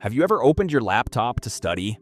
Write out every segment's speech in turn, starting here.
Have you ever opened your laptop to study,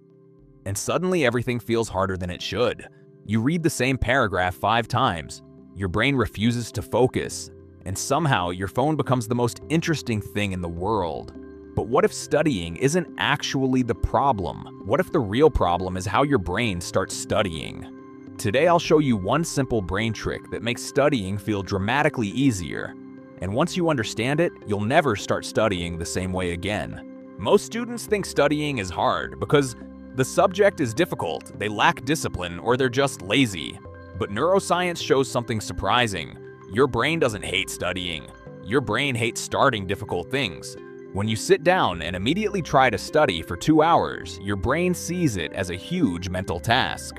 and suddenly everything feels harder than it should? You read the same paragraph 5 times, your brain refuses to focus, and somehow your phone becomes the most interesting thing in the world. But what if studying isn't actually the problem? What if the real problem is how your brain starts studying? Today I'll show you one simple brain trick that makes studying feel dramatically easier. And once you understand it, you'll never start studying the same way again. Most students think studying is hard because the subject is difficult, they lack discipline, or they're just lazy. But neuroscience shows something surprising. Your brain doesn't hate studying. Your brain hates starting difficult things. When you sit down and immediately try to study for 2 hours, your brain sees it as a huge mental task.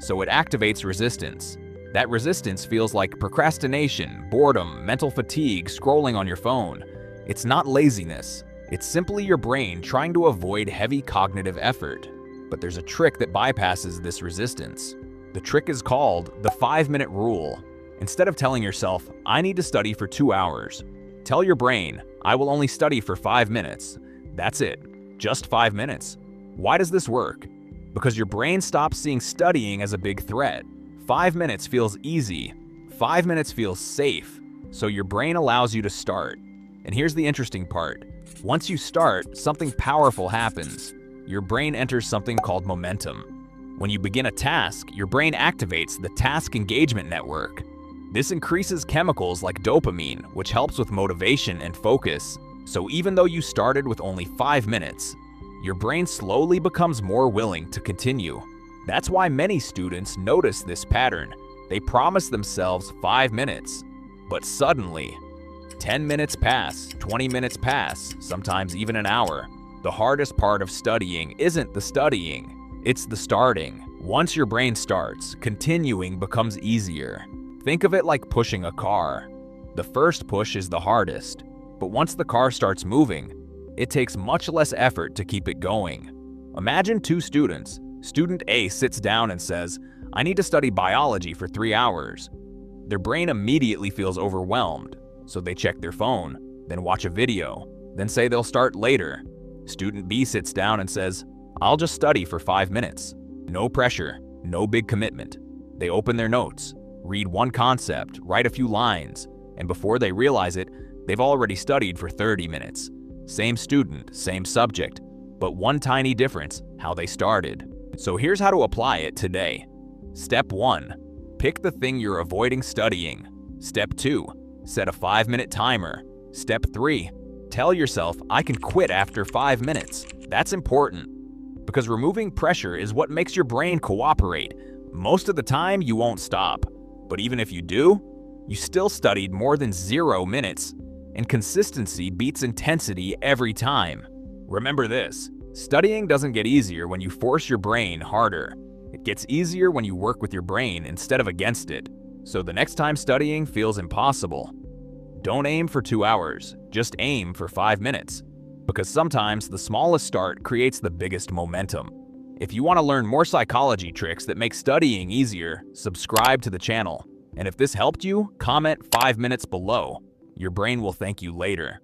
So it activates resistance. That resistance feels like procrastination, boredom, mental fatigue, scrolling on your phone. It's not laziness. It's simply your brain trying to avoid heavy cognitive effort. But there's a trick that bypasses this resistance. The trick is called the 5-minute rule. Instead of telling yourself, I need to study for 2 hours, tell your brain, I will only study for 5 minutes. That's it, just 5 minutes. Why does this work? Because your brain stops seeing studying as a big threat. 5 minutes feels easy. 5 minutes feels safe. So your brain allows you to start. And here's the interesting part. Once you start, something powerful happens. Your brain enters something called momentum. When you begin a task, your brain activates the task engagement network. This increases chemicals like dopamine, which helps with motivation and focus. So even though you started with only 5 minutes, your brain slowly becomes more willing to continue. That's why many students notice this pattern. They promise themselves 5 minutes, but suddenly, 10 minutes pass, 20 minutes pass, sometimes even an hour. The hardest part of studying isn't the studying, it's the starting. Once your brain starts, continuing becomes easier. Think of it like pushing a car. The first push is the hardest, but once the car starts moving, it takes much less effort to keep it going. Imagine 2 students. Student A sits down and says, I need to study biology for 3 hours. Their brain immediately feels overwhelmed. So they check their phone, then watch a video, then say they'll start later. Student B sits down and says, I'll just study for 5 minutes. No pressure, no big commitment. They open their notes, read one concept, write a few lines, and before they realize it, they've already studied for 30 minutes. Same student, same subject, but one tiny difference, how they started. So here's how to apply it today. Step 1. Pick the thing you're avoiding studying. Step 2. Set a 5-minute timer. Step 3. Tell yourself, I can quit after 5 minutes. That's important, because removing pressure is what makes your brain cooperate. Most of the time, you won't stop. But even if you do, you still studied more than 0 minutes, and consistency beats intensity every time. Remember this, studying doesn't get easier when you force your brain harder. It gets easier when you work with your brain instead of against it. So the next time studying feels impossible, don't aim for 2 hours, just aim for 5 minutes. Because sometimes the smallest start creates the biggest momentum. If you want to learn more psychology tricks that make studying easier, subscribe to the channel. And if this helped you, comment 5 minutes below. Your brain will thank you later.